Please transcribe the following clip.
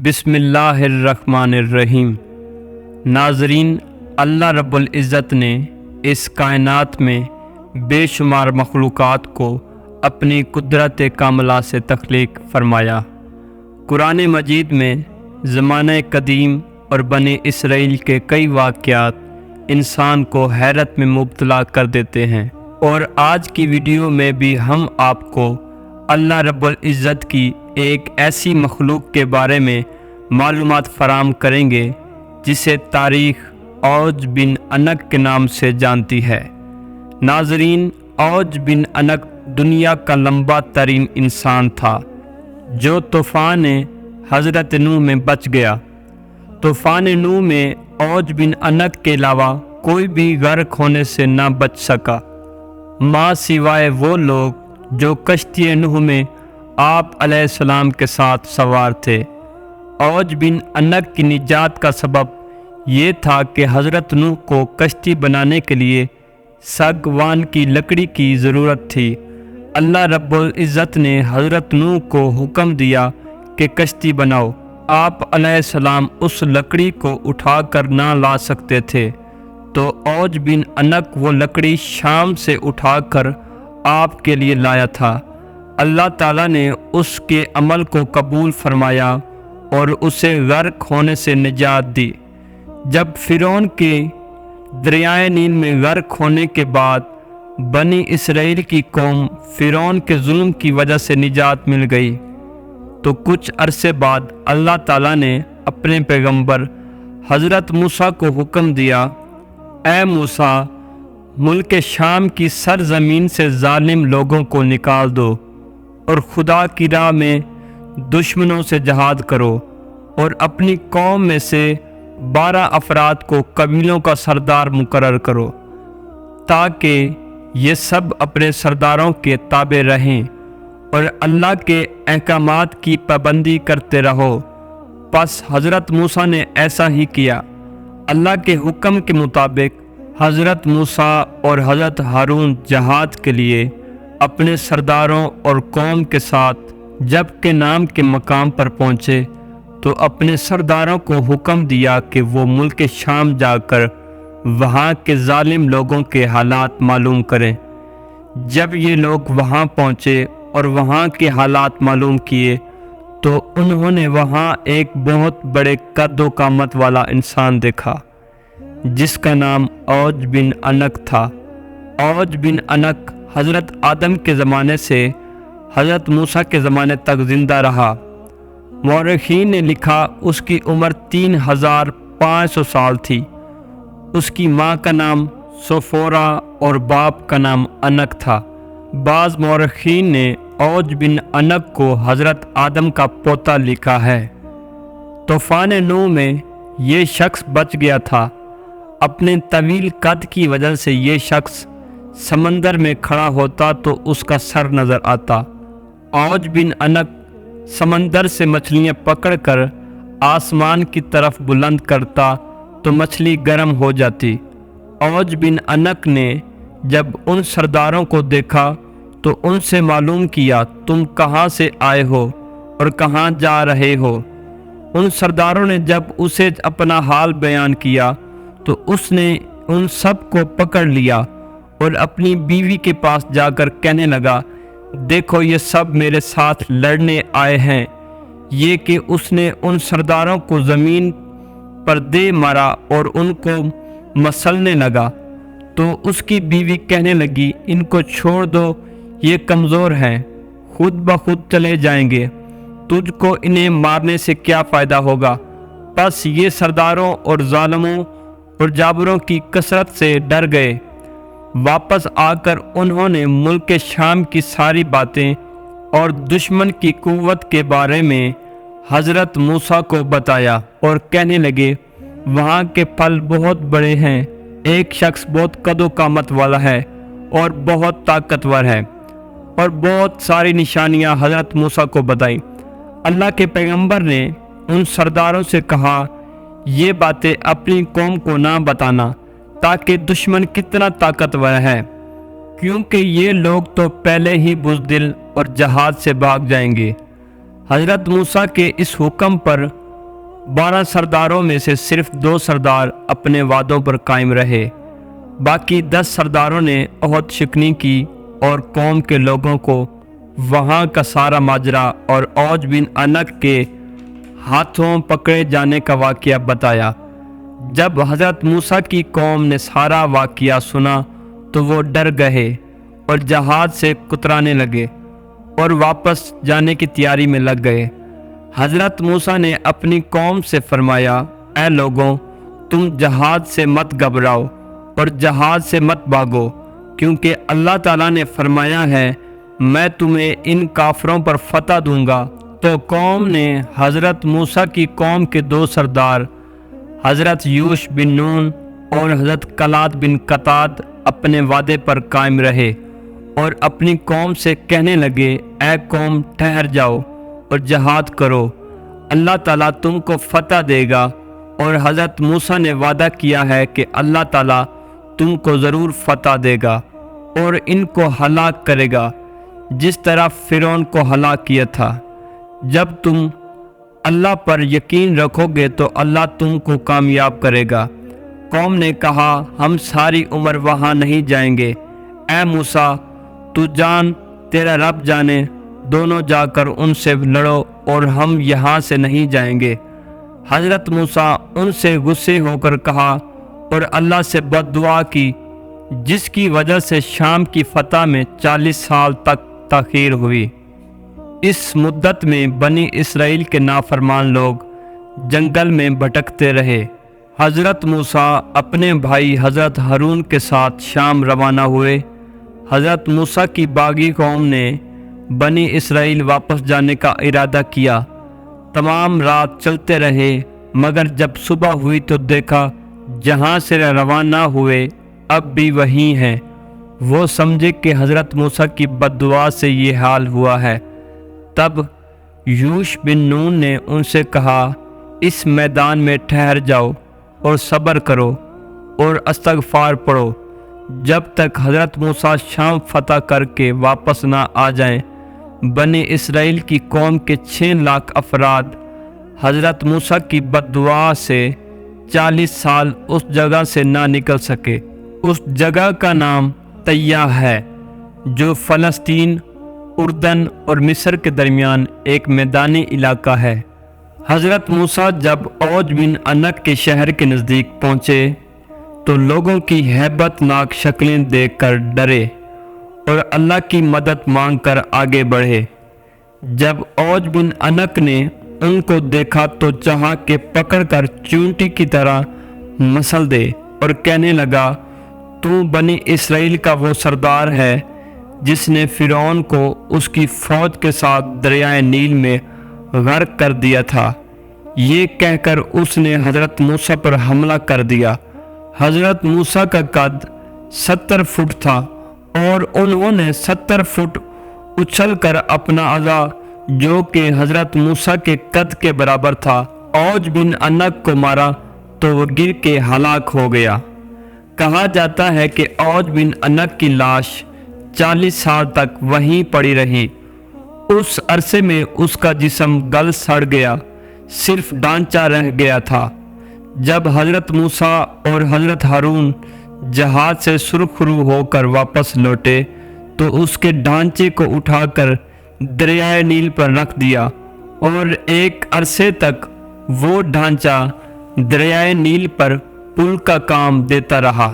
بسم اللہ الرحمن الرحیم۔ ناظرین، اللہ رب العزت نے اس کائنات میں بے شمار مخلوقات کو اپنی قدرت کاملہ سے تخلیق فرمایا۔ قرآن مجید میں زمانہ قدیم اور بنی اسرائیل کے کئی واقعات انسان کو حیرت میں مبتلا کر دیتے ہیں، اور آج کی ویڈیو میں بھی ہم آپ کو اللہ رب العزت کی ایک ایسی مخلوق کے بارے میں معلومات فراہم کریں گے جسے تاریخ اوج بن عنق کے نام سے جانتی ہے۔ ناظرین، اوج بن عنق دنیا کا لمبا ترین انسان تھا جو طوفان حضرت نوح میں بچ گیا۔ طوفان نوح میں اوج بن عنق کے علاوہ کوئی بھی غرق ہونے سے نہ بچ سکا، ماں سوائے وہ لوگ جو کشتی نوح میں آپ علیہ السلام کے ساتھ سوار تھے۔ اوج بن عنق کی نجات کا سبب یہ تھا کہ حضرت نوح کو کشتی بنانے کے لیے ساگوان کی لکڑی کی ضرورت تھی۔ اللہ رب العزت نے حضرت نوح کو حکم دیا کہ کشتی بناؤ۔ آپ علیہ السلام اس لکڑی کو اٹھا کر نہ لا سکتے تھے، تو اوج بن عنق وہ لکڑی شام سے اٹھا کر آپ کے لیے لایا تھا۔ اللہ تعالیٰ نے اس کے عمل کو قبول فرمایا اور اسے غرق ہونے سے نجات دی۔ جب فرعون کے دریائے نیل میں غرق ہونے کے بعد بنی اسرائیل کی قوم فرعون کے ظلم کی وجہ سے نجات مل گئی، تو کچھ عرصے بعد اللہ تعالیٰ نے اپنے پیغمبر حضرت موسیٰ کو حکم دیا، اے موسیٰ، ملک شام کی سرزمین سے ظالم لوگوں کو نکال دو اور خدا کی راہ میں دشمنوں سے جہاد کرو، اور اپنی قوم میں سے 12 افراد کو قبیلوں کا سردار مقرر کرو، تاکہ یہ سب اپنے سرداروں کے تابع رہیں اور اللہ کے احکامات کی پابندی کرتے رہو۔ پس حضرت موسیٰ نے ایسا ہی کیا۔ اللہ کے حکم کے مطابق حضرت موسیٰ اور حضرت ہارون جہاد کے لیے اپنے سرداروں اور قوم کے ساتھ جب کے نام کے مقام پر پہنچے، تو اپنے سرداروں کو حکم دیا کہ وہ ملک شام جا کر وہاں کے ظالم لوگوں کے حالات معلوم کریں۔ جب یہ لوگ وہاں پہنچے اور وہاں کے حالات معلوم کیے، تو انہوں نے وہاں ایک بہت بڑے قد و قامت والا انسان دیکھا جس کا نام اوج بن عنق تھا۔ اوج بن عنق حضرت آدم کے زمانے سے حضرت موسیٰ کے زمانے تک زندہ رہا۔ مورخین نے لکھا اس کی عمر 3500 سال تھی۔ اس کی ماں کا نام سوفورا اور باپ کا نام عنق تھا۔ بعض مورخین نے اوج بن عنق کو حضرت آدم کا پوتا لکھا ہے۔ طوفان نوح میں یہ شخص بچ گیا تھا۔ اپنے طویل قد کی وجہ سے یہ شخص سمندر میں کھڑا ہوتا تو اس کا سر نظر آتا۔ اوج بن عنق سمندر سے مچھلیاں پکڑ کر آسمان کی طرف بلند کرتا تو مچھلی گرم ہو جاتی۔ اوج بن عنق نے جب ان سرداروں کو دیکھا تو ان سے معلوم کیا، تم کہاں سے آئے ہو اور کہاں جا رہے ہو؟ ان سرداروں نے جب اسے اپنا حال بیان کیا تو اس نے ان سب کو پکڑ لیا اور اپنی بیوی کے پاس جا کر کہنے لگا، دیکھو یہ سب میرے ساتھ لڑنے آئے ہیں۔ یہ کہ اس نے ان سرداروں کو زمین پر دے مارا اور ان کو مسلنے لگا، تو اس کی بیوی کہنے لگی، ان کو چھوڑ دو، یہ کمزور ہیں، خود بخود چلے جائیں گے، تجھ کو انہیں مارنے سے کیا فائدہ ہوگا؟ پس یہ سرداروں اور ظالموں اور جابروں کی کثرت سے ڈر گئے۔ واپس آ کر انہوں نے ملک شام کی ساری باتیں اور دشمن کی قوت کے بارے میں حضرت موسیٰ کو بتایا اور کہنے لگے، وہاں کے پھل بہت بڑے ہیں، ایک شخص بہت قد و قامت والا ہے اور بہت طاقتور ہے، اور بہت ساری نشانیاں حضرت موسیٰ کو بتائیں۔ اللہ کے پیغمبر نے ان سرداروں سے کہا، یہ باتیں اپنی قوم کو نہ بتانا، تاکہ دشمن کتنا طاقتور ہے، کیونکہ یہ لوگ تو پہلے ہی بزدل اور جہاد سے بھاگ جائیں گے۔ حضرت موسیٰ کے اس حکم پر 12 سرداروں میں سے صرف 2 سردار اپنے وعدوں پر قائم رہے، باقی 10 سرداروں نے عہد شکنی کی اور قوم کے لوگوں کو وہاں کا سارا ماجرا اور اوج بن عنق کے ہاتھوں پکڑے جانے کا واقعہ بتایا۔ جب حضرت موسیٰ کی قوم نے سارا واقعہ سنا تو وہ ڈر گئے اور جہاد سے کترانے لگے اور واپس جانے کی تیاری میں لگ گئے۔ حضرت موسیٰ نے اپنی قوم سے فرمایا، اے لوگوں، تم جہاد سے مت گھبراؤ اور جہاد سے مت بھاگو، کیونکہ اللہ تعالیٰ نے فرمایا ہے میں تمہیں ان کافروں پر فتح دوں گا۔ تو قوم نے حضرت موسیٰ کی قوم کے 2 سردار حضرت یوش بن نون اور حضرت کلاد بن قطاد اپنے وعدے پر قائم رہے اور اپنی قوم سے کہنے لگے، اے قوم ٹھہر جاؤ اور جہاد کرو، اللہ تعالیٰ تم کو فتح دے گا۔ اور حضرت موسیٰ نے وعدہ کیا ہے کہ اللہ تعالیٰ تم کو ضرور فتح دے گا اور ان کو ہلاک کرے گا، جس طرح فرعون کو ہلاک کیا تھا۔ جب تم اللہ پر یقین رکھو گے تو اللہ تم کو کامیاب کرے گا۔ قوم نے کہا، ہم ساری عمر وہاں نہیں جائیں گے۔ اے موسیٰ، تو جان تیرا رب جانے، دونوں جا کر ان سے لڑو اور ہم یہاں سے نہیں جائیں گے۔ حضرت موسیٰ ان سے غصے ہو کر کہا اور اللہ سے بد دعا کی، جس کی وجہ سے شام کی فتح میں 40 سال تک تاخیر ہوئی۔ اس مدت میں بنی اسرائیل کے نافرمان لوگ جنگل میں بھٹکتے رہے۔ حضرت موسیٰ اپنے بھائی حضرت ہارون کے ساتھ شام روانہ ہوئے۔ حضرت موسیٰ کی باغی قوم نے بنی اسرائیل واپس جانے کا ارادہ کیا۔ تمام رات چلتے رہے، مگر جب صبح ہوئی تو دیکھا جہاں سے روانہ ہوئے اب بھی وہیں ہیں۔ وہ سمجھے کہ حضرت موسیٰ کی بد دعا سے یہ حال ہوا ہے۔ تب یوش بن نون نے ان سے کہا، اس میدان میں ٹھہر جاؤ اور صبر کرو اور استغفار پڑھو جب تک حضرت موسیٰ شام فتح کر کے واپس نہ آ جائیں۔ بنی اسرائیل کی قوم کے 6 لاکھ افراد حضرت موسیٰ کی بد دعا سے 40 سال اس جگہ سے نہ نکل سکے۔ اس جگہ کا نام طیہ ہے، جو فلسطین، اردن اور مصر کے درمیان ایک میدانی علاقہ ہے۔ حضرت موسیٰ جب اوج بن عنق کے شہر کے نزدیک پہنچے تو لوگوں کی ہیبت ناک شکلیں دیکھ کر ڈرے اور اللہ کی مدد مانگ کر آگے بڑھے۔ جب اوج بن عنق نے ان کو دیکھا تو چاہا کہ پکڑ کر چونٹی کی طرح مسل دے اور کہنے لگا، تو بنی اسرائیل کا وہ سردار ہے جس نے فرعون کو اس کی فوج کے ساتھ دریائے نیل میں غرق کر دیا تھا۔ یہ کہہ کر اس نے حضرت موسیٰ پر حملہ کر دیا۔ حضرت موسیٰ کا قد 70 فٹ تھا اور انہوں نے 70 فٹ اچھل کر اپنا عصا، جو کہ حضرت موسیٰ کے قد کے برابر تھا، اوج بن عنق کو مارا تو وہ گر کے ہلاک ہو گیا۔ کہا جاتا ہے کہ اوج بن عنق کی لاش 40 سال تک وہیں پڑی رہی۔ اس عرصے میں اس کا جسم گل سڑ گیا، صرف ڈھانچہ رہ گیا تھا۔ جب حضرت موسیٰ اور حضرت ہارون جہاد سے سرخرو ہو کر واپس لوٹے تو اس کے ڈھانچے کو اٹھا کر دریائے نیل پر رکھ دیا اور ایک عرصے تک وہ ڈھانچہ دریائے نیل پر پل کا کام دیتا رہا۔